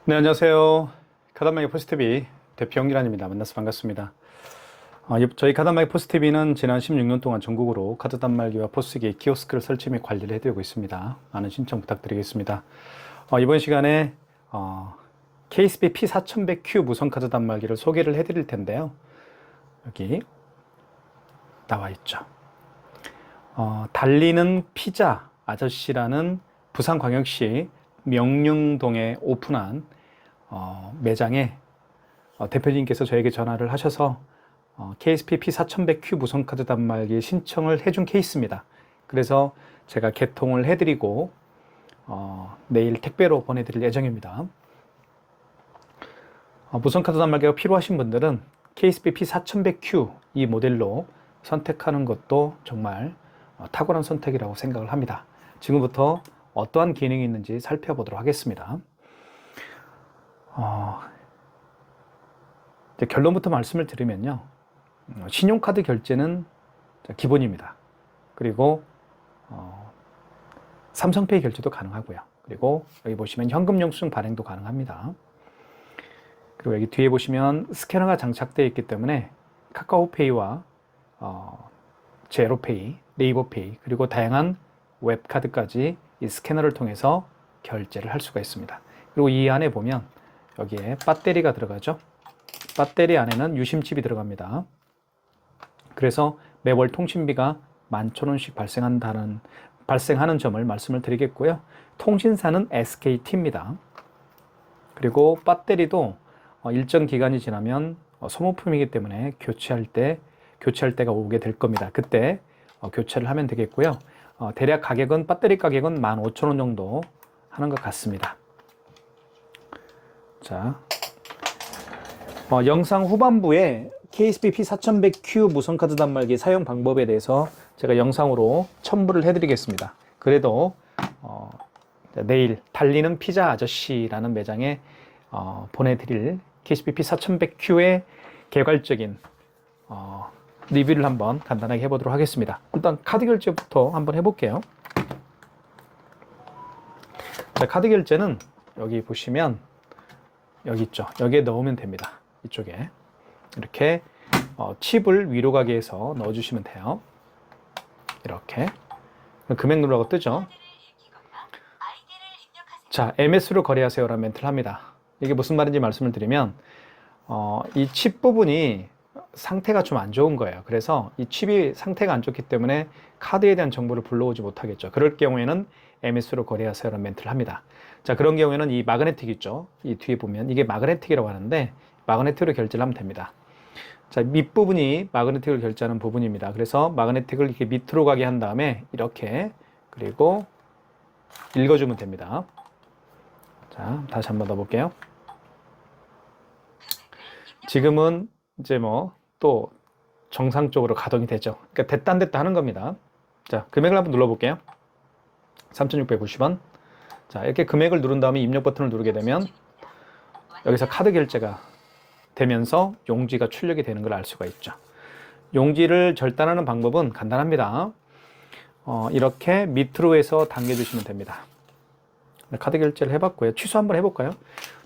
네, 안녕하세요. 카단마기 포스티비 대표 영기란입니다. 만나서 반갑습니다. 저희 카단마기 포스티비는 지난 16년 동안 전국으로 카드 단말기와 포스기 키오스크를 설치 및 관리를 해드리고 있습니다. 많은 신청 부탁드리겠습니다. 이번 시간에 KSB P4100Q 무선 카드 단말기를 소개를 해드릴 텐데요. 여기 나와 있죠. 달리는 피자 아저씨라는 부산광역시 명륜동에 오픈한 매장에 대표님께서 저에게 전화를 하셔서 KSP P4100Q 무선카드 단말기 신청을 해준 케이스입니다. 그래서 제가 개통을 해드리고 내일 택배로 보내드릴 예정입니다. 무선카드 단말기가 필요하신 분들은 KSP P4100Q 이 모델로 선택하는 것도 정말 탁월한 선택이라고 생각을 합니다. 지금부터 어떠한 기능이 있는지 살펴보도록 하겠습니다. 이제 결론부터 말씀을 드리면요. 신용카드 결제는 기본입니다. 그리고 삼성페이 결제도 가능하고요. 그리고 여기 보시면 현금 영수증 발행도 가능합니다. 그리고 여기 뒤에 보시면 스캐너가 장착되어 있기 때문에 카카오페이와 제로페이, 네이버페이, 그리고 다양한 웹카드까지 이 스캐너를 통해서 결제를 할 수가 있습니다. 그리고 이 안에 보면 여기에 배터리가 들어가죠. 배터리 안에는 유심칩이 들어갑니다. 그래서 매월 통신비가 11,000원씩 발생하는 점을 말씀을 드리겠고요. 통신사는 SKT입니다. 그리고 배터리도 일정 기간이 지나면 소모품이기 때문에 교체할 때가 오게 될 겁니다. 그때 교체를 하면 되겠고요. 대략 가격은 배터리 가격은 15,000원 정도 하는 것 같습니다. 자, 영상 후반부에 KSB P4100Q 무선카드 단말기 사용 방법에 대해서 제가 영상으로 첨부를 해드리겠습니다. 그래도 내일 달리는 피자 아저씨라는 매장에 보내드릴 KSB P4100Q의 개괄적인 리뷰를 한번 간단하게 해보도록 하겠습니다. 일단 카드 결제부터 한번 해볼게요. 자, 카드 결제는 여기 보시면 여기 있죠. 여기에 넣으면 됩니다. 이쪽에 이렇게 칩을 위로 가게 해서 넣어주시면 돼요. 이렇게 금액 누르라고 뜨죠. 자, MS로 거래하세요 라는 멘트를 합니다. 이게 무슨 말인지 말씀을 드리면 이 칩 부분이 상태가 좀 안 좋은 거예요. 그래서 이 칩이 상태가 안 좋기 때문에 카드에 대한 정보를 불러오지 못하겠죠. 그럴 경우에는 MS로 거래하세요 라는 멘트를 합니다. 자, 그런 경우에는 이 마그네틱 있죠. 이 뒤에 보면 이게 마그네틱이라고 하는데 마그네틱으로 결제를 하면 됩니다. 자, 밑부분이 마그네틱을 결제하는 부분입니다. 그래서 마그네틱을 이렇게 밑으로 가게 한 다음에 이렇게 그리고 읽어주면 됩니다. 자, 다시 한번 더 볼게요. 지금은 이제 또 정상적으로 가동이 되죠. 그러니까 됐다 안 됐다 하는 겁니다. 자, 금액을 한번 눌러볼게요. 3,690원. 자, 이렇게 금액을 누른 다음에 입력 버튼을 누르게 되면 여기서 카드 결제가 되면서 용지가 출력이 되는 걸 알 수가 있죠. 용지를 절단하는 방법은 간단합니다. 이렇게 밑으로 해서 당겨주시면 됩니다. 카드 결제를 해봤고요. 취소 한번 해볼까요?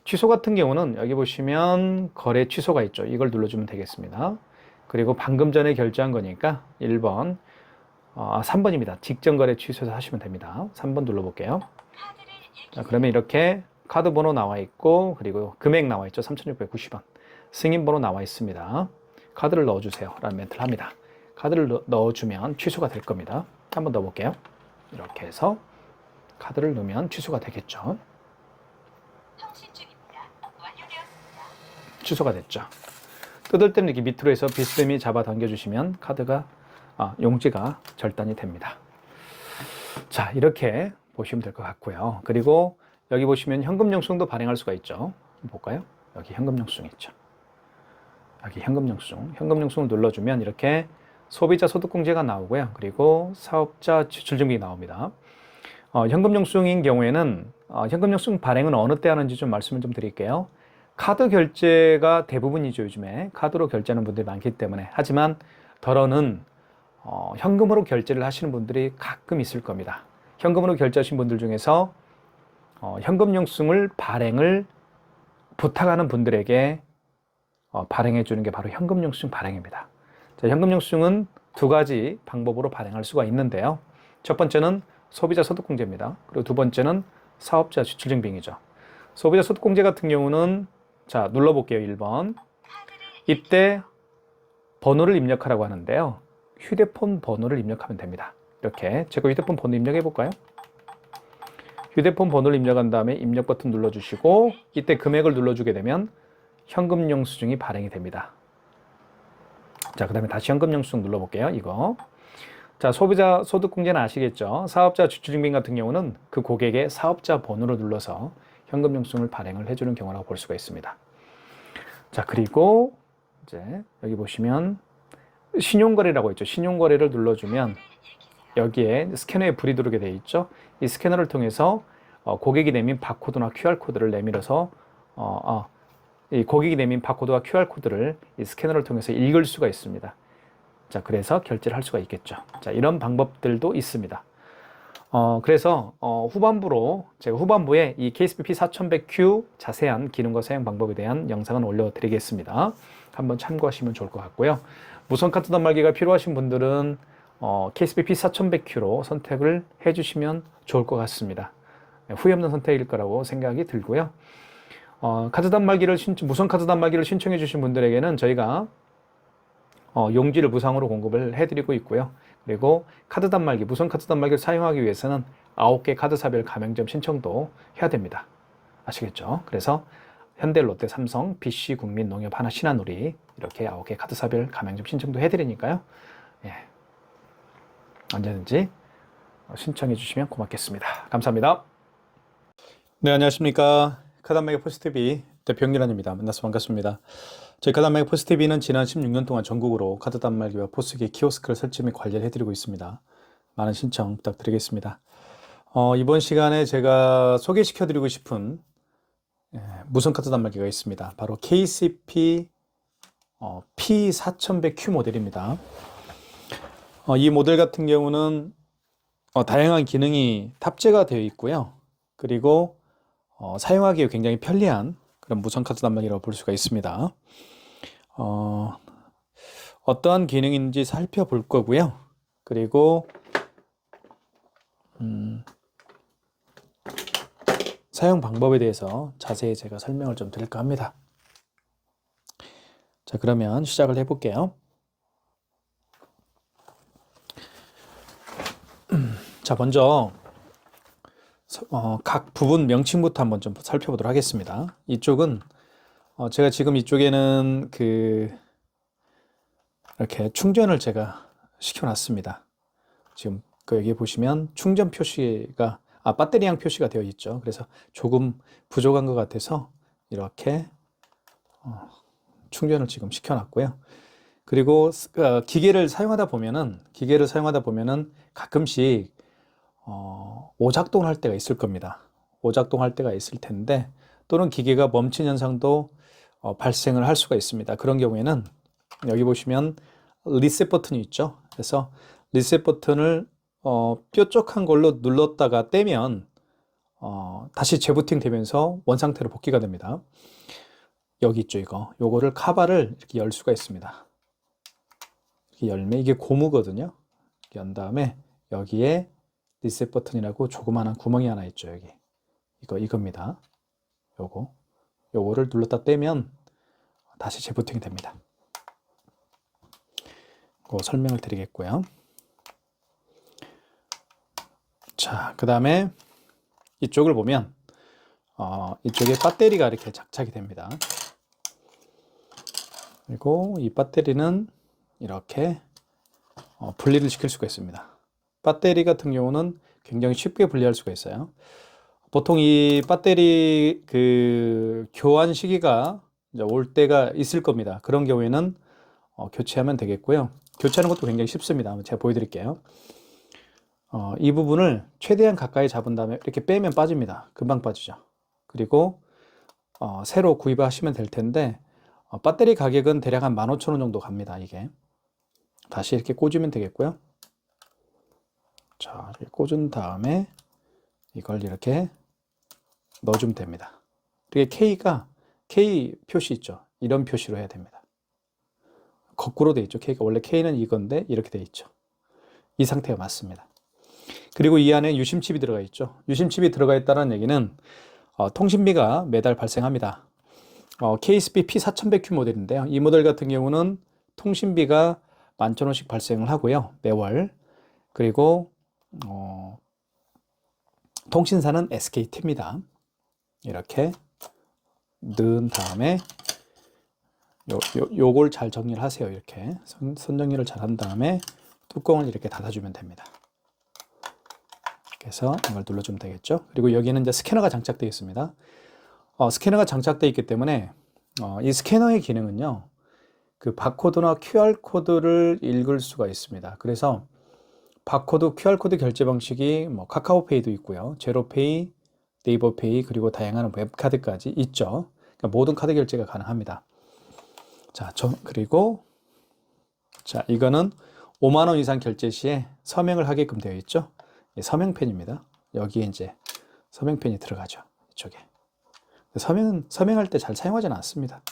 취소 같은 경우는 여기 보시면 거래 취소가 있죠. 이걸 눌러주면 되겠습니다. 그리고 방금 전에 결제한 거니까 1번, 3번입니다. 직전 거래 취소해서 하시면 됩니다. 3번 눌러볼게요. 자, 그러면 이렇게 카드 번호 나와 있고 그리고 금액 나와 있죠. 3,690원. 승인 번호 나와 있습니다. 카드를 넣어주세요 라는 멘트를 합니다. 카드를 넣어주면 취소가 될 겁니다. 한번 넣어볼게요. 이렇게 해서 카드를 넣으면 취소가 되겠죠. 취소가 됐죠. 뜯을 때는 이렇게 밑으로 해서 비스듬히 잡아 당겨주시면 카드가 용지가 절단이 됩니다. 자, 이렇게 보시면 될 것 같고요. 그리고 여기 보시면 현금 영수증도 발행할 수가 있죠. 볼까요? 여기 현금 영수증 있죠. 여기 현금 영수증. 현금 영수증을 눌러주면 이렇게 소비자 소득공제가 나오고요. 그리고 사업자 지출증빙이 나옵니다. 현금 영수증인 경우에는 현금 영수증 발행은 어느 때 하는지 좀 말씀을 좀 드릴게요. 카드 결제가 대부분이죠. 요즘에 카드로 결제하는 분들이 많기 때문에. 하지만 덜어는 현금으로 결제를 하시는 분들이 가끔 있을 겁니다. 현금으로 결제하신 분들 중에서 현금 영수증을 발행을 부탁하는 분들에게 발행해 주는 게 바로 현금영수증 발행입니다. 자, 현금영수증은 두 가지 방법으로 발행할 수가 있는데요. 첫 번째는 소비자 소득공제입니다. 그리고 두 번째는 사업자 지출증빙이죠. 소비자 소득공제 같은 경우는 자, 눌러볼게요. 1번. 이때 번호를 입력하라고 하는데요. 휴대폰 번호를 입력하면 됩니다. 이렇게 제가 휴대폰 번호 입력해 볼까요? 휴대폰 번호를 입력한 다음에 입력 버튼 눌러주시고 이때 금액을 눌러주게 되면 현금영수증이 발행이 됩니다. 자, 그 다음에 다시 현금영수증 눌러볼게요. 이거. 자, 소비자 소득공제는 아시겠죠? 사업자 지출증빙 같은 경우는 그 고객의 사업자 번호를 눌러서 현금영수증을 발행을 해주는 경우라고 볼 수가 있습니다. 자, 그리고 이제 여기 보시면 신용거래라고 있죠. 신용거래를 눌러주면 여기에 스캐너에 불이 들어오게 되어 있죠. 이 스캐너를 통해서 고객이 내민 바코드나 QR코드를 내밀어서 이 고객이 내민 바코드와 QR코드를 이 스캐너를 통해서 읽을 수가 있습니다. 자, 그래서 결제를 할 수가 있겠죠. 자, 이런 방법들도 있습니다. 그래서 후반부로 제가 후반부에 이 KSBP 4100Q 자세한 기능과 사용 방법에 대한 영상은 올려드리겠습니다. 한번 참고하시면 좋을 것 같고요. 무선카드 단말기가 필요하신 분들은 KSBP 4100Q로 선택을 해주시면 좋을 것 같습니다. 후회 없는 선택일 거라고 생각이 들고요. 무선 카드 단말기를 신청해 주신 분들에게는 저희가 용지를 무상으로 공급을 해드리고 있고요. 그리고 카드 단말기, 무선 카드 단말기를 사용하기 위해서는 9개 카드사별 가맹점 신청도 해야 됩니다. 아시겠죠? 그래서 현대, 롯데, 삼성, BC, 국민, 농협, 하나, 신한우리 이렇게 9개 카드사별 가맹점 신청도 해드리니까요. 예. 언제든지 신청해 주시면 고맙겠습니다. 감사합니다. 네, 안녕하십니까. 카드단말기 포스TV 대표 영기란입니다. 만나서 반갑습니다. 저희 카드단말기 포스TV는 지난 16년 동안 전국으로 카드 단말기와 포스기 키오스크를 설치 및 관리를 해드리고 있습니다. 많은 신청 부탁드리겠습니다. 이번 시간에 제가 소개시켜드리고 싶은 무선 카드 단말기가 있습니다. 바로 KCP P4100Q 모델입니다. 이 모델 같은 경우는 다양한 기능이 탑재가 되어 있고요. 그리고 사용하기에 굉장히 편리한 그런 무선 카드 단말기라고 볼 수가 있습니다. 어떠한 기능인지 살펴볼 거고요. 그리고 사용 방법에 대해서 자세히 제가 설명을 좀 드릴까 합니다. 자, 그러면 시작을 해볼게요. 자, 먼저 각 부분 명칭부터 한번 좀 살펴보도록 하겠습니다. 이쪽은 제가 지금 이쪽에는 이렇게 충전을 제가 시켜놨습니다. 지금 여기 보시면 충전 표시가 배터리양 표시가 되어 있죠. 그래서 조금 부족한 것 같아서 이렇게 충전을 지금 시켜놨고요. 그리고 기계를 사용하다 보면은 가끔씩 오작동을 할 때가 있을 겁니다. 오작동할 때가 있을 텐데 또는 기계가 멈춘 현상도 발생을 할 수가 있습니다. 그런 경우에는 여기 보시면 리셋 버튼이 있죠. 그래서 리셋 버튼을 뾰족한 걸로 눌렀다가 떼면 다시 재부팅 되면서 원상태로 복귀가 됩니다. 여기 있죠. 요거를 카바를 이렇게 열 수가 있습니다. 이렇게 열면 이게 고무거든요. 이렇게 연 다음에 여기에 리셋 버튼이라고 조그마한 구멍이 하나 있죠. 여기 이겁니다. 요거를 눌렀다 떼면 다시 재부팅이 됩니다. 설명을 드리겠고요. 자, 그 다음에 이쪽을 보면 이쪽에 배터리가 이렇게 장착이 됩니다. 그리고 이 배터리는 이렇게 분리를 시킬 수가 있습니다. 배터리 같은 경우는 굉장히 쉽게 분리할 수가 있어요. 보통 이 배터리 교환 시기가 이제 올 때가 있을 겁니다. 그런 경우에는 교체하면 되겠고요. 교체하는 것도 굉장히 쉽습니다. 제가 보여드릴게요. 이 부분을 최대한 가까이 잡은 다음에 이렇게 빼면 빠집니다. 금방 빠지죠. 그리고 새로 구입하시면 될 텐데 배터리 가격은 대략 한 15,000원 정도 갑니다. 이게 다시 이렇게 꽂으면 되겠고요. 자, 이렇게 꽂은 다음에 이걸 이렇게 넣어주면 됩니다. 이게 K가 K 표시 있죠. 이런 표시로 해야 됩니다. 거꾸로 돼 있죠. K가 원래 K는 이건데 이렇게 돼 있죠. 이 상태가 맞습니다. 그리고 이 안에 유심칩이 들어가 있죠. 유심칩이 들어가 있다는 얘기는 통신비가 매달 발생합니다. KSP P4100Q 모델인데요. 이 모델 같은 경우는 통신비가 11,000원씩 발생을 하고요. 매월. 그리고 통신사는 SKT입니다. 이렇게 넣은 다음에 요걸 잘 정리를 하세요. 이렇게 선 정리를 잘 한 다음에 뚜껑을 이렇게 닫아주면 됩니다. 그래서 이걸 눌러주면 되겠죠. 그리고 여기는 이제 스캐너가 장착되어 있습니다. 스캐너가 장착되어 있기 때문에 이 스캐너의 기능은요, 그 바코드나 QR코드를 읽을 수가 있습니다. 그래서 바코드, QR코드 결제 방식이 뭐 카카오페이도 있고요, 제로페이, 네이버페이, 그리고 다양한 웹카드까지 있죠. 그러니까 모든 카드 결제가 가능합니다. 자, 그리고 자, 이거는 5만 원 이상 결제 시에 서명을 하게끔 되어 있죠. 서명펜입니다. 여기에 이제 서명펜이 들어가죠. 이쪽에. 서명할 때 잘 사용하지는 않습니다.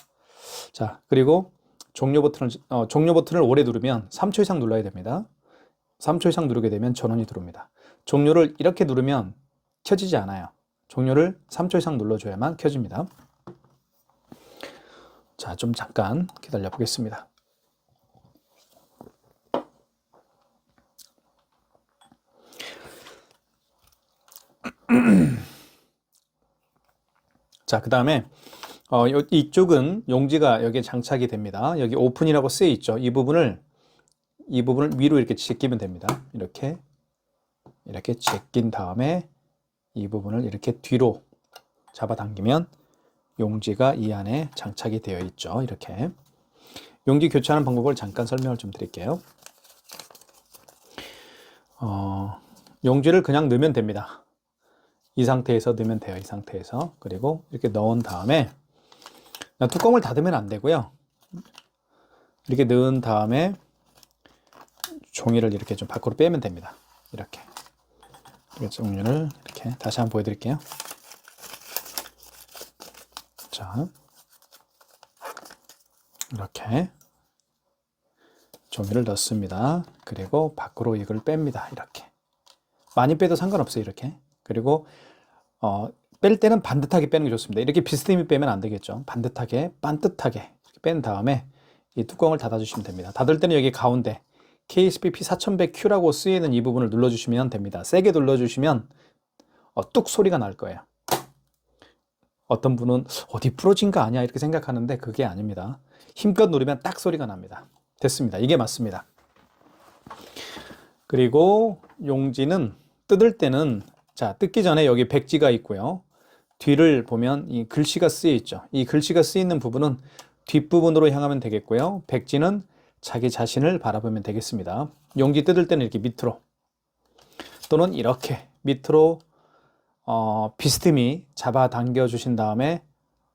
자, 그리고 종료 버튼을 오래 누르면 3초 이상 눌러야 됩니다. 3초 이상 누르게 되면 전원이 들어옵니다. 종료를 이렇게 누르면 켜지지 않아요. 종료를 3초 이상 눌러줘야만 켜집니다. 자, 좀 잠깐 기다려 보겠습니다. 자, 그 다음에 이쪽은 용지가 여기에 장착이 됩니다. 여기 오픈이라고 쓰여 있죠. 이 부분을 위로 이렇게 제끼면 됩니다. 이렇게 제낀 다음에 이 부분을 이렇게 뒤로 잡아당기면 용지가 이 안에 장착이 되어 있죠. 이렇게 용지 교체하는 방법을 잠깐 설명을 좀 드릴게요. 용지를 그냥 넣으면 됩니다. 이 상태에서 넣으면 돼요. 이 상태에서. 그리고 이렇게 넣은 다음에 뚜껑을 닫으면 안 되고요. 이렇게 넣은 다음에 종이를 이렇게 좀 밖으로 빼면 됩니다. 이렇게 종이를 이렇게 다시 한번 보여드릴게요. 자, 이렇게 종이를 넣습니다. 그리고 밖으로 이걸 뺍니다. 이렇게 많이 빼도 상관없어요. 이렇게. 그리고 뺄 때는 반듯하게 빼는 게 좋습니다. 이렇게 비스듬히 빼면 안 되겠죠. 반듯하게, 반듯하게 이렇게 뺀 다음에 이 뚜껑을 닫아주시면 됩니다. 닫을 때는 여기 가운데 KSP P4100Q라고 쓰이는 이 부분을 눌러주시면 됩니다. 세게 눌러주시면 뚝 소리가 날 거예요. 어떤 분은 어디 부러진 거 아니야 이렇게 생각하는데 그게 아닙니다. 힘껏 누르면 딱 소리가 납니다. 됐습니다. 이게 맞습니다. 그리고 용지는 뜯을 때는 자, 뜯기 전에 여기 백지가 있고요. 뒤를 보면 이 글씨가 쓰여 있죠. 이 글씨가 쓰여 있는 부분은 뒷부분으로 향하면 되겠고요. 백지는 자기 자신을 바라보면 되겠습니다. 용지 뜯을 때는 이렇게 밑으로 또는 이렇게 밑으로 비스듬히 잡아당겨 주신 다음에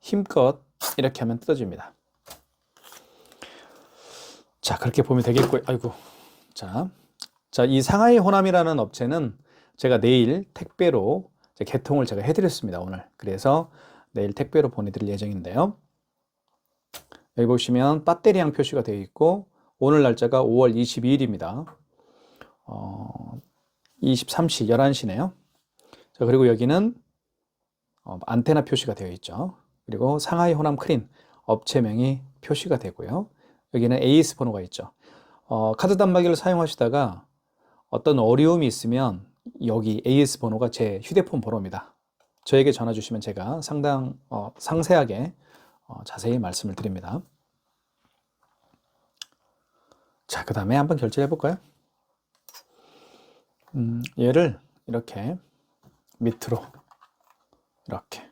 힘껏 이렇게 하면 뜯어집니다. 자, 그렇게 보면 되겠고요. 아이고. 자, 이 상하이 호남이라는 업체는 제가 내일 택배로 개통을 제가 해드렸습니다. 오늘. 그래서 내일 택배로 보내드릴 예정인데요. 여기 보시면 배터리양 표시가 되어 있고 오늘 날짜가 5월 22일입니다. 23시, 11시네요. 자, 그리고 여기는 안테나 표시가 되어 있죠. 그리고 상하이 호남 크린 업체명이 표시가 되고요. 여기는 AS 번호가 있죠. 카드 단말기를 사용하시다가 어떤 어려움이 있으면 여기 AS 번호가 제 휴대폰 번호입니다. 저에게 전화 주시면 제가 상세하게 자세히 말씀을 드립니다. 자, 그 다음에 한번 결제해 볼까요? 얘를 이렇게 밑으로 이렇게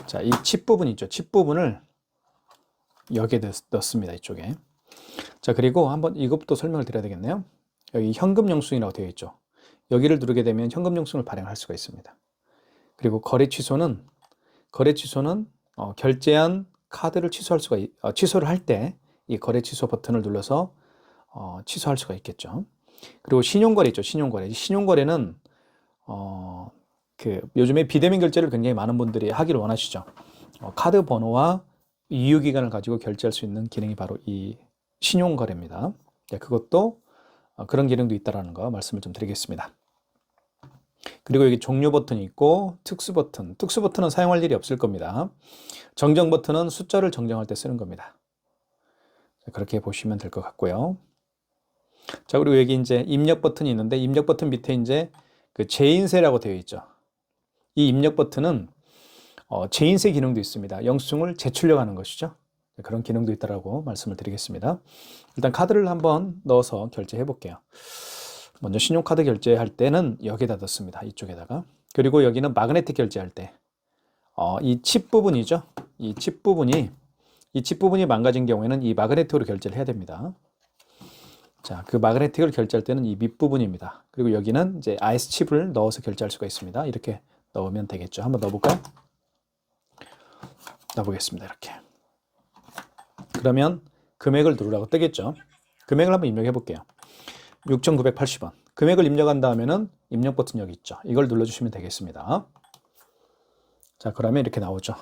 자, 이 칩 부분 있죠. 칩 부분을 여기에 넣습니다. 이쪽에. 자, 그리고 한번 이것부터 설명을 드려야 되겠네요. 여기 현금 영수증이라고 되어 있죠. 여기를 누르게 되면 현금 영수증을 발행할 수가 있습니다. 그리고 거래 취소는 결제한 카드를 취소를 할 때 이 거래 취소 버튼을 눌러서 취소할 수가 있겠죠. 그리고 신용거래 있죠. 신용거래는 요즘에 비대면 결제를 굉장히 많은 분들이 하기를 원하시죠. 카드 번호와 이유기간을 가지고 결제할 수 있는 기능이 바로 이 신용거래입니다. 네, 그것도 그런 기능도 있다는 거 말씀을 좀 드리겠습니다. 그리고 여기 종료 버튼이 있고 특수 버튼. 특수 버튼은 사용할 일이 없을 겁니다. 정정 버튼은 숫자를 정정할 때 쓰는 겁니다. 그렇게 보시면 될 것 같고요. 자, 그리고 여기 이제 입력 버튼이 있는데 입력 버튼 밑에 이제 그 재인쇄라고 되어 있죠. 이 입력 버튼은 재인쇄 기능도 있습니다. 영수증을 재출력하는 것이죠. 그런 기능도 있다라고 말씀을 드리겠습니다. 일단 카드를 한번 넣어서 결제해 볼게요. 먼저 신용카드 결제할 때는 여기다 넣습니다. 이쪽에다가. 그리고 여기는 마그네틱 결제할 때, 이 칩 부분이죠. 이 칩 부분이 망가진 경우에는 이 마그네틱으로 결제를 해야 됩니다. 자, 그 마그네틱을 결제할 때는 이 밑부분입니다. 그리고 여기는 이제 IS 칩을 넣어서 결제할 수가 있습니다. 이렇게 넣으면 되겠죠. 한번 넣어볼까요? 넣어보겠습니다. 이렇게. 그러면 금액을 누르라고 뜨겠죠. 금액을 한번 입력해 볼게요. 6,980원. 금액을 입력한 다음에는 입력 버튼 여기 있죠. 이걸 눌러주시면 되겠습니다. 자, 그러면 이렇게 나오죠.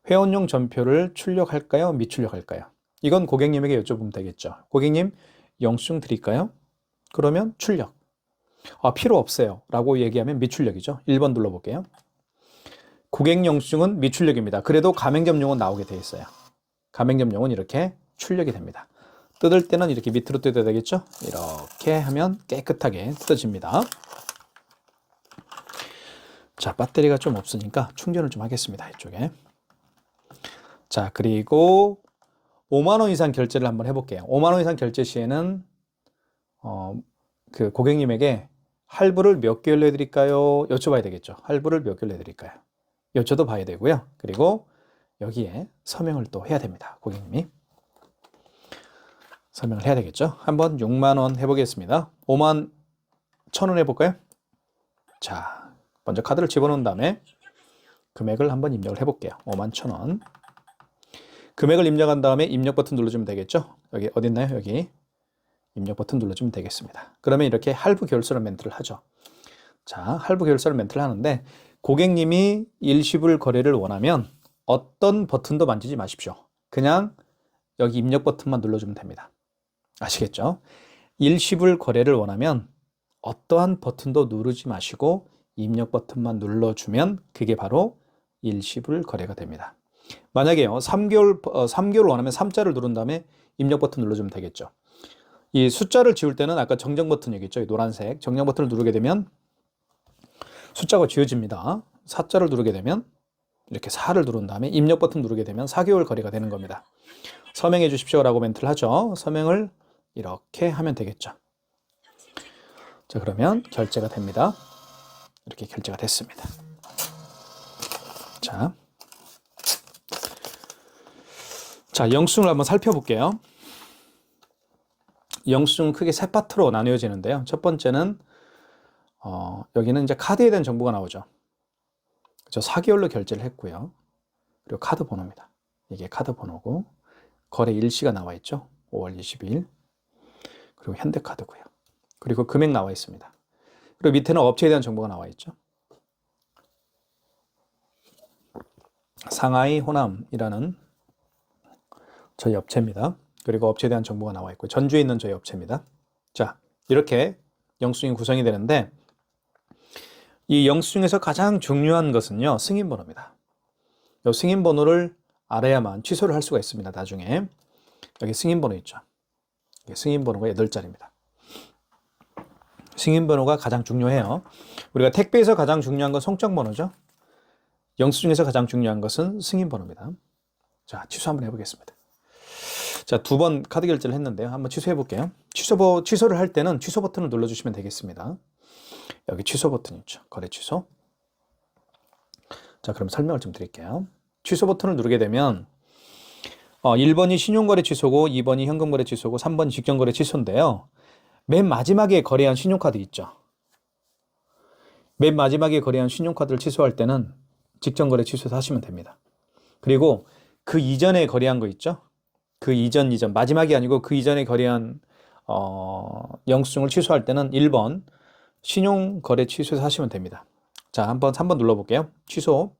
회원용 전표를 출력할까요? 미출력할까요? 이건 고객님에게 여쭤보면 되겠죠. 고객님, 영수증 드릴까요? 그러면 출력. 필요 없어요. 라고 얘기하면 미출력이죠. 1번 눌러볼게요. 고객 영수증은 미출력입니다. 그래도 가맹점용은 나오게 되어 있어요. 가맹점용은 이렇게 출력이 됩니다. 뜯을 때는 이렇게 밑으로 뜯어야 되겠죠? 이렇게 하면 깨끗하게 뜯어집니다. 자, 배터리가 좀 없으니까 충전을 좀 하겠습니다. 이쪽에. 자, 그리고 5만 원 이상 결제를 한번 해볼게요. 5만 원 이상 결제 시에는 그 고객님에게 할부를 몇 개월 내드릴까요? 여쭤봐야 되겠죠. 할부를 몇 개월 내드릴까요? 여쭤도 봐야 되고요. 그리고 여기에 서명을 또 해야 됩니다. 고객님이. 설명을 해야 되겠죠. 한번 6만 원 해보겠습니다. 5만 1,000원 해볼까요? 자, 먼저 카드를 집어넣은 다음에 금액을 한번 입력을 해볼게요. 5만 1,000원. 금액을 입력한 다음에 입력 버튼 눌러주면 되겠죠. 여기 어디 있나요? 여기 입력 버튼 눌러주면 되겠습니다. 그러면 이렇게 할부 결算멘트를 하죠. 자, 할부 결산 멘트를 하는데 고객님이 일시불 거래를 원하면 어떤 버튼도 만지지 마십시오. 그냥 여기 입력 버튼만 눌러주면 됩니다. 아시겠죠? 일시불 거래를 원하면 어떠한 버튼도 누르지 마시고 입력 버튼만 눌러주면 그게 바로 일시불 거래가 됩니다. 만약에요, 3개월 원하면 3자를 누른 다음에 입력 버튼 눌러주면 되겠죠. 이 숫자를 지울 때는 아까 정정 버튼 여기 있죠. 노란색 정정 버튼을 누르게 되면 숫자가 지워집니다. 4자를 누르게 되면 이렇게 4를 누른 다음에 입력 버튼 누르게 되면 4개월 거래가 되는 겁니다. 서명해 주십시오 라고 멘트를 하죠. 서명을 이렇게 하면 되겠죠. 자, 그러면 결제가 됩니다. 이렇게 결제가 됐습니다. 자, 영수증을 한번 살펴볼게요. 영수증은 크게 세 파트로 나뉘어지는데요. 첫 번째는 여기는 이제 카드에 대한 정보가 나오죠. 저 4개월로 결제를 했고요. 그리고 카드 번호입니다. 이게 카드 번호고 거래 일시가 나와 있죠. 5월 22일. 그리고 현대카드고요. 그리고 금액 나와 있습니다. 그리고 밑에는 업체에 대한 정보가 나와 있죠. 상하이 호남이라는 저희 업체입니다. 그리고 업체에 대한 정보가 나와 있고 전주에 있는 저희 업체입니다. 자, 이렇게 영수증이 구성이 되는데 이 영수증에서 가장 중요한 것은요, 승인번호입니다. 이 승인번호를 알아야만 취소를 할 수가 있습니다. 나중에 여기 승인번호 있죠. 승인번호가 8자리입니다. 승인번호가 가장 중요해요. 우리가 택배에서 가장 중요한 건 송정번호죠. 영수증에서 가장 중요한 것은 승인번호입니다. 자, 취소 한번 해보겠습니다. 자, 2번 카드 결제를 했는데요. 한번 취소해 볼게요. 취소를 할 때는 취소 버튼을 눌러주시면 되겠습니다. 여기 취소 버튼 있죠. 거래 취소. 자, 그럼 설명을 좀 드릴게요. 취소 버튼을 누르게 되면 1번이 신용거래 취소고 2번이 현금거래 취소고 3번이 직전거래 취소인데요. 맨 마지막에 거래한 신용카드 있죠. 맨 마지막에 거래한 신용카드를 취소할 때는 직전거래 취소해서 하시면 됩니다. 그리고 그 이전에 거래한 거 있죠. 그 이전 마지막이 아니고 그 이전에 거래한 영수증을 취소할 때는 1번 신용거래 취소해서 하시면 됩니다. 자, 한번 3번 눌러볼게요. 취소.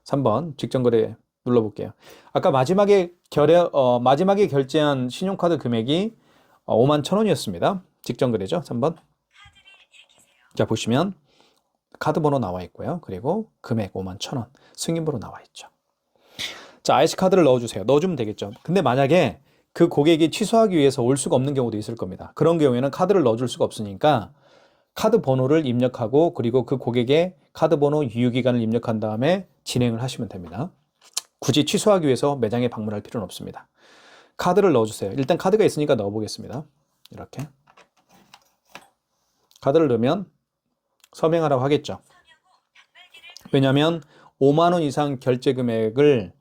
3번 직전거래 눌러볼게요. 아까 마지막에 결제한 신용카드 금액이 5만 1,000원이었습니다. 직전거래죠. 3번. 자, 보시면 카드 번호 나와 있고요. 그리고 금액 5만 1,000원. 승인번호 나와 있죠. 자, IC카드를 넣어주세요. 넣어주면 되겠죠. 근데 만약에 그 고객이 취소하기 위해서 올 수가 없는 경우도 있을 겁니다. 그런 경우에는 카드를 넣어줄 수가 없으니까 카드 번호를 입력하고 그리고 그 고객의 카드 번호 유효기간을 입력한 다음에 진행을 하시면 됩니다. 굳이 취소하기 위해서 매장에 방문할 필요는 없습니다. 카드를 넣어주세요. 일단 카드가 있으니까 넣어보겠습니다. 이렇게 카드를 넣으면 서명하라고 하겠죠. 왜냐하면 5만 원 이상 결제 금액을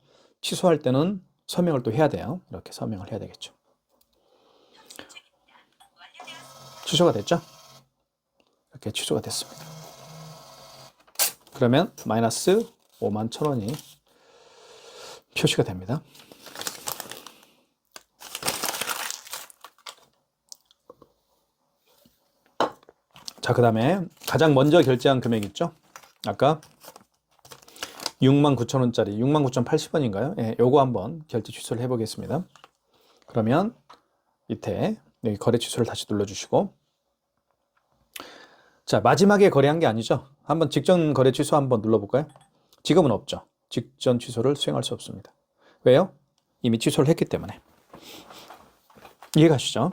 취소할 때는 서명을 또 해야 돼요. 이렇게 서명을 해야 되겠죠. 취소가 됐죠? 이렇게 취소가 됐습니다. 그러면 마이너스 5만 1,000원이 표시가 됩니다. 자, 그 다음에 가장 먼저 결제한 금액 있죠? 아까 69,000원짜리 69,080원인가요? 예, 요거 한번 결제 취소를 해보겠습니다. 그러면 밑에 여기 거래 취소를 다시 눌러주시고, 자, 마지막에 거래한 게 아니죠? 한번 직전 거래 취소 한번 눌러볼까요? 지금은 없죠. 직전 취소를 수행할 수 없습니다. 왜요? 이미 취소를 했기 때문에. 이해가시죠?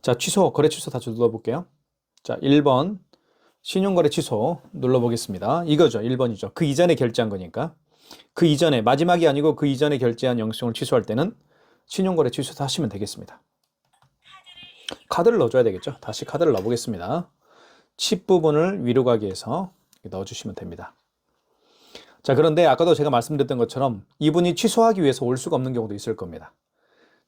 자, 취소, 거래 취소 다시 눌러볼게요. 자, 1번 신용거래 취소 눌러보겠습니다. 이거죠. 1번이죠. 그 이전에 결제한 거니까. 그 이전에, 마지막이 아니고 그 이전에 결제한 영수증을 취소할 때는 신용거래 취소 하시면 되겠습니다. 카드를 넣어줘야 되겠죠. 다시 카드를 넣어보겠습니다. 칩 부분을 위로 가기 위해서 넣어주시면 됩니다. 자, 그런데 아까도 제가 말씀드렸던 것처럼 이분이 취소하기 위해서 올 수가 없는 경우도 있을 겁니다.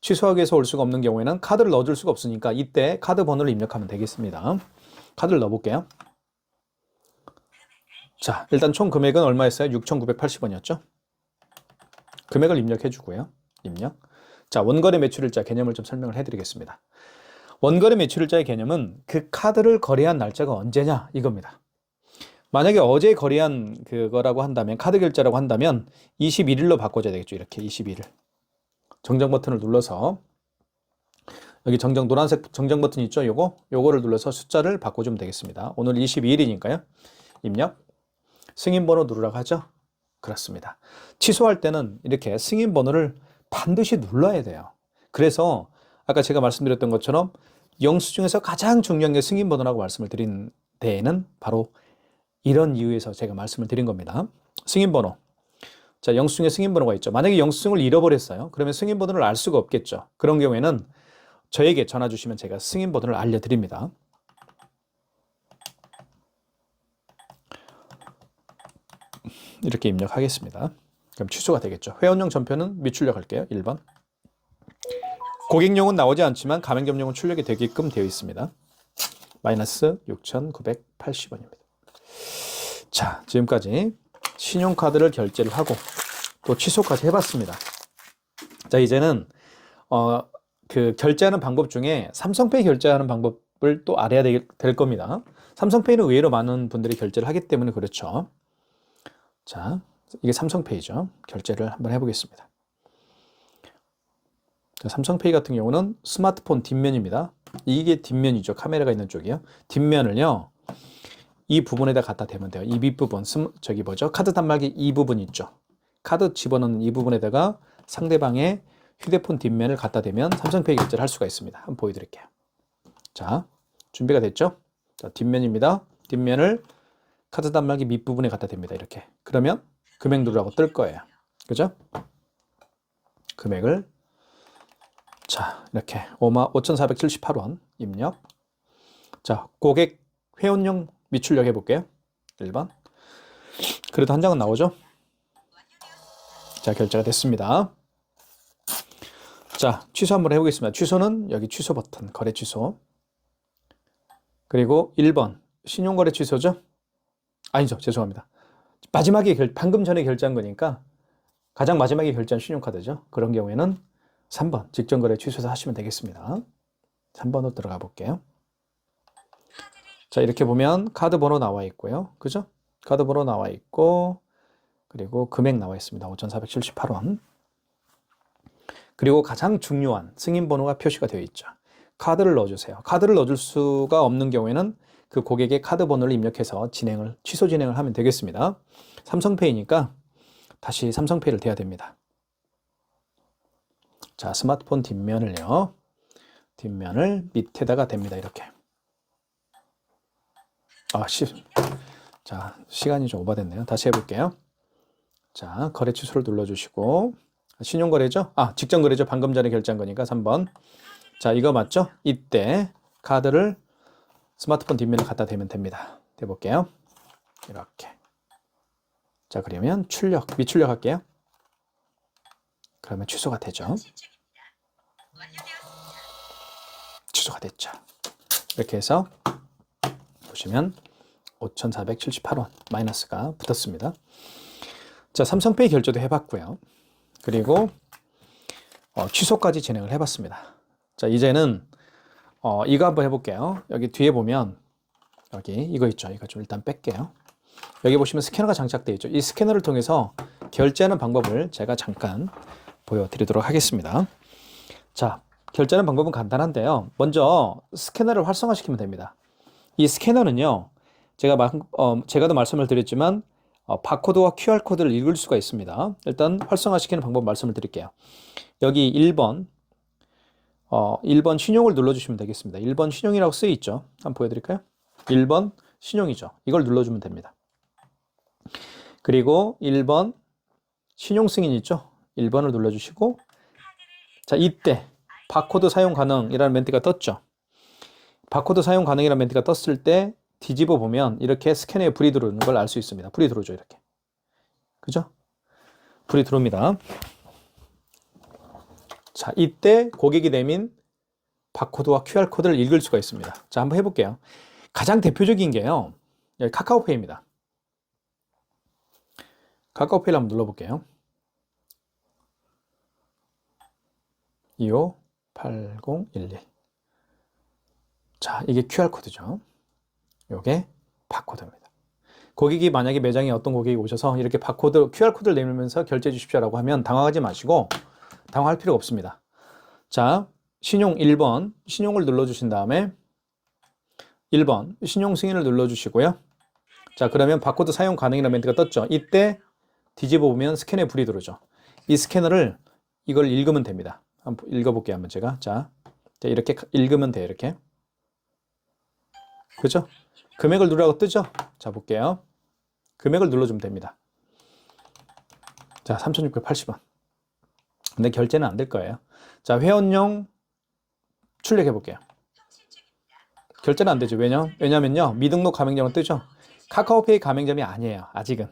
취소하기 위해서 올 수가 없는 경우에는 카드를 넣어줄 수가 없으니까 이때 카드 번호를 입력하면 되겠습니다. 카드를 넣어볼게요. 자, 일단 총 금액은 얼마였어요? 6,980원이었죠? 금액을 입력해 주고요. 입력. 자, 원거래 매출일자 개념을 좀 설명을 해드리겠습니다. 원거래 매출일자의 개념은 그 카드를 거래한 날짜가 언제냐 이겁니다. 만약에 어제 거래한 그거라고 한다면, 카드 결제라고 한다면 21일로 바꿔줘야 되겠죠. 이렇게 21일. 정정 버튼을 눌러서 여기 노란색 정정 버튼 있죠? 요거를 눌러서 숫자를 바꿔주면 되겠습니다. 오늘 22일이니까요. 입력. 승인번호 누르라고 하죠? 그렇습니다. 취소할 때는 이렇게 승인번호를 반드시 눌러야 돼요. 그래서 아까 제가 말씀드렸던 것처럼 영수증에서 가장 중요한 게 승인번호라고 말씀을 드린 데에는 바로 이런 이유에서 제가 말씀을 드린 겁니다. 승인번호. 자, 영수증에 승인번호가 있죠. 만약에 영수증을 잃어버렸어요. 그러면 승인번호를 알 수가 없겠죠. 그런 경우에는 저에게 전화 주시면 제가 승인번호를 알려드립니다. 이렇게 입력하겠습니다. 그럼 취소가 되겠죠. 회원용 전표는 미출력 할게요. 1번. 고객용은 나오지 않지만 가맹점용은 출력이 되게끔 되어 있습니다. 마이너스 6,980원입니다. 자, 지금까지 신용카드를 결제를 하고 또 취소까지 해봤습니다. 자, 이제는 그 결제하는 방법 중에 삼성페이 결제하는 방법을 또 알아야 될 겁니다. 삼성페이는 의외로 많은 분들이 결제를 하기 때문에 그렇죠. 자, 이게 삼성페이죠. 결제를 한번 해보겠습니다. 자, 삼성페이 같은 경우는 스마트폰 뒷면입니다. 이게 뒷면이죠. 카메라가 있는 쪽이요. 뒷면을요, 이 부분에다 갖다 대면 돼요. 이 밑부분, 카드 단말기 이 부분 있죠. 카드 집어넣는 이 부분에다가 상대방의 휴대폰 뒷면을 갖다 대면 삼성페이 결제를 할 수가 있습니다. 한번 보여드릴게요. 자, 준비가 됐죠? 자, 뒷면입니다. 뒷면을 카드 단말기 밑부분에 갖다 댑니다. 이렇게. 그러면 금액 누르라고 뜰 거예요. 그죠? 금액을 자, 이렇게 55,478원 입력. 자, 고객 회원용 미출력 해볼게요. 1번. 그래도 한 장은 나오죠? 자, 결제가 됐습니다. 자, 취소 한번 해보겠습니다. 취소는 여기 취소 버튼, 거래 취소. 그리고 1번, 신용거래 취소죠? 아니죠, 죄송합니다. 방금 전에 결제한 거니까 가장 마지막에 결제한 신용카드죠. 그런 경우에는 3번, 직전거래 취소해서 하시면 되겠습니다. 3번으로 들어가 볼게요. 자, 이렇게 보면 카드 번호 나와 있고요. 그죠? 카드 번호 나와 있고, 그리고 금액 나와 있습니다. 5,478원. 그리고 가장 중요한 승인 번호가 표시가 되어 있죠. 카드를 넣어주세요. 카드를 넣어줄 수가 없는 경우에는 그 고객의 카드 번호를 입력해서 취소 진행을 하면 되겠습니다. 삼성페이니까 다시 삼성페이를 대야 됩니다. 자, 스마트폰 뒷면을요. 뒷면을 밑에다가 댑니다. 이렇게. 자, 시간이 좀 오버됐네요. 다시 해볼게요. 자, 거래 취소를 눌러주시고, 신용거래죠? 직전거래죠. 방금 전에 결제한 거니까 3번. 자, 이거 맞죠? 이때 카드를 스마트폰 뒷면에 갖다 대면 됩니다. 대볼게요. 이렇게. 자, 그러면 미출력 할게요. 그러면 취소가 되죠. 취소가 됐죠. 이렇게 해서 보시면 5,478원 마이너스가 붙었습니다. 자, 삼성페이 결제도 해봤고요. 그리고 취소까지 진행을 해봤습니다. 자, 이제는 이거 한번 해볼게요. 여기 뒤에 보면 여기 이거 있죠. 이거 좀 일단 뺄게요. 여기 보시면 스캐너가 장착되어 있죠. 이 스캐너를 통해서 결제하는 방법을 제가 잠깐 보여드리도록 하겠습니다. 자, 결제하는 방법은 간단한데요. 먼저 스캐너를 활성화시키면 됩니다. 이 스캐너는요, 제가도 말씀을 드렸지만 바코드와 QR코드를 읽을 수가 있습니다. 일단 활성화시키는 방법 말씀을 드릴게요. 여기 1번 신용을 눌러주시면 되겠습니다. 1번 신용이라고 쓰여 있죠. 한번 보여드릴까요? 1번 신용이죠. 이걸 눌러주면 됩니다. 그리고 1번 신용 승인 있죠. 1번을 눌러주시고, 자, 이때 바코드 사용 가능이라는 멘트가 떴죠. 바코드 사용 가능이라는 멘트가 떴을 때 뒤집어 보면 이렇게 스캐너에 불이 들어오는 걸 알 수 있습니다. 불이 들어오죠. 이렇게. 그죠? 불이 들어옵니다. 자, 이때 고객이 내민 바코드와 QR코드를 읽을 수가 있습니다. 자, 한번 해볼게요. 가장 대표적인 게요, 여기 카카오페이입니다. 카카오페이를 한번 눌러볼게요. 258011. 자, 이게 QR코드죠. 이게 바코드입니다. 고객이 만약에 매장에 어떤 고객이 오셔서 이렇게 QR코드를 내밀면서 결제해 주십시오라고 하면 당황하지 마시고, 당황할 필요가 없습니다. 자, 신용 1번, 신용을 눌러주신 다음에 1번, 신용 승인을 눌러주시고요. 자, 그러면 바코드 사용 가능이라는 멘트가 떴죠. 이때 뒤집어 보면 스캐너에 불이 들어오죠. 이 스캐너를 이걸 읽으면 됩니다. 한번 읽어볼게요. 한번 제가. 자, 이렇게 읽으면 돼요. 이렇게. 그죠? 금액을 누르라고 뜨죠? 자, 볼게요. 금액을 눌러주면 됩니다. 자, 3,680원. 근데 결제는 안 될 거예요. 자, 회원용 출력해 볼게요. 결제는 안 되죠. 왜냐면요, 미등록 가맹점은 뜨죠. 카카오페이 가맹점이 아니에요. 아직은.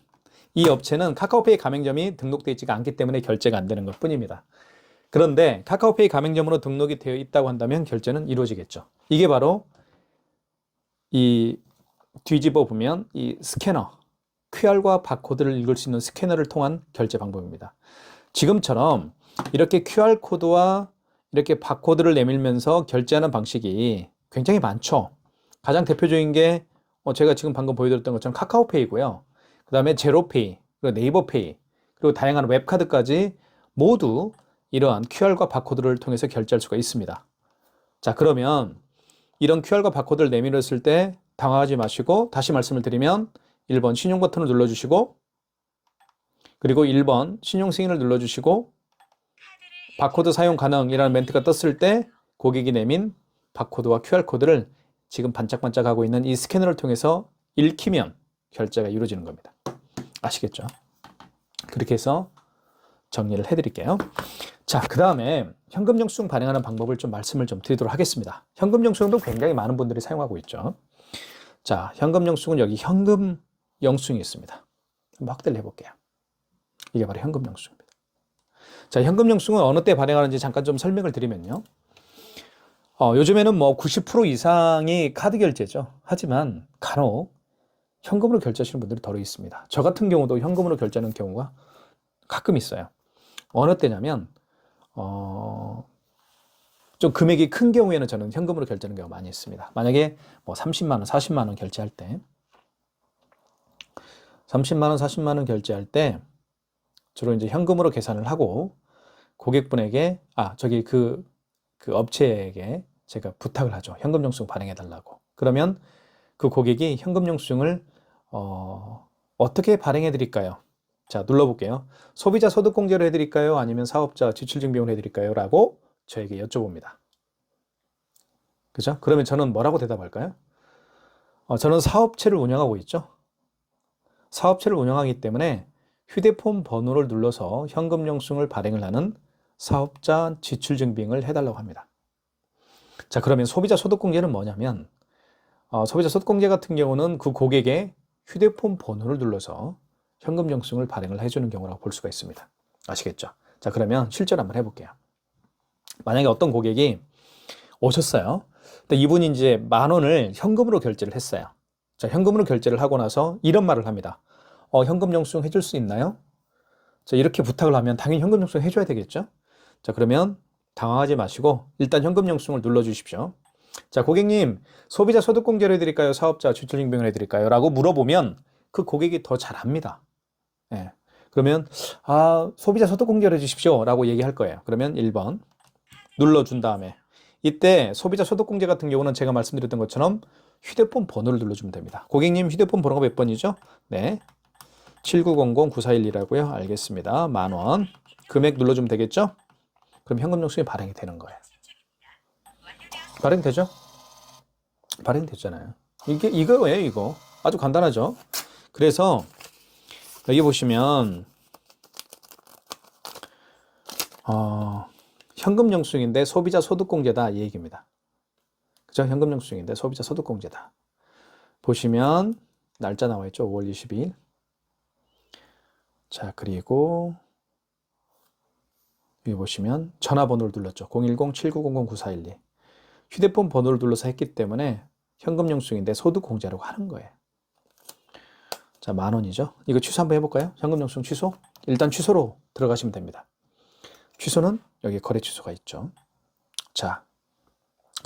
이 업체는 카카오페이 가맹점이 등록되어 있지가 않기 때문에 결제가 안 되는 것 뿐입니다. 그런데 카카오페이 가맹점으로 등록이 되어 있다고 한다면 결제는 이루어지겠죠. 이게 바로 이 뒤집어 보면 이 스캐너, QR과 바코드를 읽을 수 있는 스캐너를 통한 결제 방법입니다. 지금처럼 이렇게 QR코드와 이렇게 바코드를 내밀면서 결제하는 방식이 굉장히 많죠. 가장 대표적인 게 제가 지금 방금 보여드렸던 것처럼 카카오페이고요. 그 다음에 제로페이, 그리고 네이버페이, 그리고 다양한 웹카드까지 모두 이러한 QR과 바코드를 통해서 결제할 수가 있습니다. 자, 그러면 이런 QR과 바코드를 내밀었을 때 당황하지 마시고, 다시 말씀을 드리면 1번 신용 버튼을 눌러주시고, 그리고 1번 신용 승인을 눌러주시고, 바코드 사용 가능이라는 멘트가 떴을 때 고객이 내민 바코드와 QR코드를 지금 반짝반짝하고 있는 이 스캐너를 통해서 읽히면 결제가 이루어지는 겁니다. 아시겠죠? 그렇게 해서 정리를 해드릴게요. 자, 그 다음에 현금 영수증 발행하는 방법을 말씀을 드리도록 하겠습니다. 현금 영수증도 굉장히 많은 분들이 사용하고 있죠. 자, 현금 영수증은 여기 현금 영수증이 있습니다. 한번 확대를 해볼게요. 이게 바로 현금 영수증입니다. 자, 현금 영수증은 어느 때 발행하는지 잠깐 좀 설명을 드리면요. 요즘에는 90% 이상이 카드 결제죠. 하지만 간혹 현금으로 결제하시는 분들이 덜어 있습니다. 저 같은 경우도 현금으로 결제하는 경우가 가끔 있어요. 어느 때냐면 좀 금액이 큰 경우에는 저는 현금으로 결제하는 경우가 많이 있습니다. 만약에 30만 원, 40만 원 결제할 때 30만 원, 40만 원 결제할 때 주로 이제 현금으로 계산을 하고 고객분에게 그 업체에게 제가 부탁을 하죠. 현금 영수증 발행해 달라고. 그러면 그 고객이 현금 영수증을 어떻게 발행해 드릴까요? 자, 눌러볼게요. 소비자 소득공제로 해드릴까요? 아니면 사업자 지출증빙으로 해드릴까요? 라고 저에게 여쭤봅니다. 그죠? 그러면 저는 뭐라고 대답할까요? 저는 사업체를 운영하고 있죠. 사업체를 운영하기 때문에 휴대폰 번호를 눌러서 현금 영수증을 발행을 하는 사업자 지출증빙을 해달라고 합니다. 자, 그러면 소비자 소득공제는 뭐냐면 소비자 소득공제 같은 경우는 그 고객의 휴대폰 번호를 눌러서 현금 영수증을 발행을 해주는 경우라고 볼 수가 있습니다. 아시겠죠? 자, 그러면 실제로 한번 해볼게요. 만약에 어떤 고객이 오셨어요. 근데 이분이 이제 10,000원을 현금으로 결제를 했어요. 자, 현금으로 결제를 하고 나서 이런 말을 합니다. 현금 영수증 해줄 수 있나요? 자, 이렇게 부탁을 하면 당연히 현금 영수증 해줘야 되겠죠? 자, 그러면 당황하지 마시고 일단 현금 영수증을 눌러주십시오. 자, 고객님, 소비자 소득공제로 해드릴까요? 사업자 지출증빙을 해드릴까요? 라고 물어보면 그 고객이 더 잘합니다. 예. 그러면 소비자 소득공제로 해주십시오 라고 얘기할 거예요. 그러면 1번 눌러준 다음에 이때 소비자 소득공제 같은 경우는 제가 말씀드렸던 것처럼 휴대폰 번호를 눌러주면 됩니다. 고객님 휴대폰 번호가 몇 번이죠? 네, 7900-9412라고요. 알겠습니다. 10,000원 금액 눌러주면 되겠죠? 그럼 현금 영수증이 발행이 되는 거예요. 발행되죠? 발행됐잖아요. 이거예요, 이거. 아주 간단하죠? 그래서 여기 보시면 현금 영수증인데 소비자 소득공제다 이 얘기입니다. 그죠? 현금 영수증인데 소비자 소득공제다. 보시면 날짜 나와 있죠? 5월 22일. 자, 그리고 여기 보시면 전화번호를 눌렀죠. 010-7900-9412. 휴대폰 번호를 눌러서 했기 때문에 현금 영수증인데 소득공제라고 하는 거예요. 자, 10,000원이죠. 이거 취소 한번 해볼까요? 현금 영수증 취소? 일단 취소로 들어가시면 됩니다. 취소는 여기 거래 취소가 있죠. 자,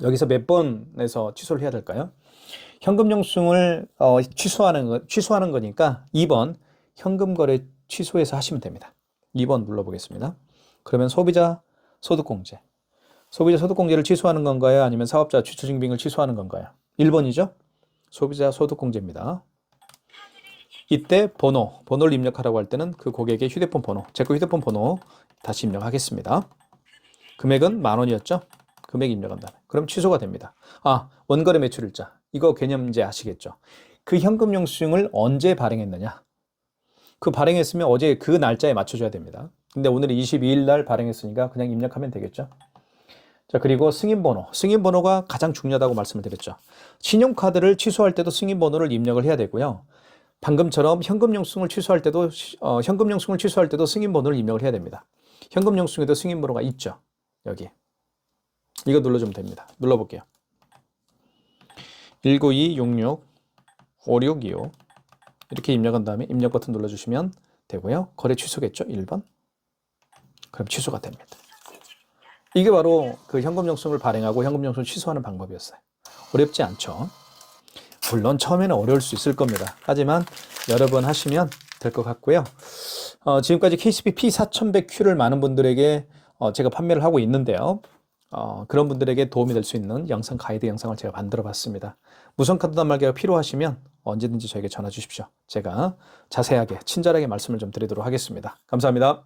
여기서 몇 번에서 취소를 해야 될까요? 현금 영수증을 취소하는 거니까 2번 현금 거래 취소해서 하시면 됩니다. 2번 눌러보겠습니다. 그러면 소비자 소득공제. 소비자 소득공제를 취소하는 건가요? 아니면 사업자 지출증빙을 취소하는 건가요? 1번이죠. 소비자 소득공제입니다. 이때 번호를 입력하라고 할 때는 그 고객의 휴대폰 번호, 제 거 휴대폰 번호 다시 입력하겠습니다. 금액은 10,000원이었죠? 금액 입력한 다음에. 그럼 취소가 됩니다. 원거래 매출일자. 이거 개념 이제 아시겠죠? 그 현금 영수증을 언제 발행했느냐? 그 발행했으면 어제 그 날짜에 맞춰줘야 됩니다. 근데 오늘이 22일 날 발행했으니까 그냥 입력하면 되겠죠? 자, 그리고 승인번호. 승인번호가 가장 중요하다고 말씀을 드렸죠. 신용카드를 취소할 때도 승인번호를 입력을 해야 되고요. 방금처럼 현금 영수증을 취소할 때도 승인번호를 입력을 해야 됩니다. 현금 영수증에도 승인번호가 있죠. 여기. 이거 눌러주면 됩니다. 눌러볼게요. 192665625 이렇게 입력한 다음에 입력 버튼 눌러주시면 되고요. 거래 취소겠죠? 1번. 그럼 취소가 됩니다. 이게 바로 그 현금 영수증을 발행하고 현금 영수증을 취소하는 방법이었어요. 어렵지 않죠? 물론 처음에는 어려울 수 있을 겁니다. 하지만 여러 번 하시면 될 것 같고요. 지금까지 KCP P4100Q를 많은 분들에게 제가 판매를 하고 있는데요. 그런 분들에게 도움이 될 수 있는 영상 가이드 영상을 제가 만들어 봤습니다. 무선카드 단말기가 필요하시면 언제든지 저에게 전화 주십시오. 제가 자세하게 친절하게 말씀을 좀 드리도록 하겠습니다. 감사합니다.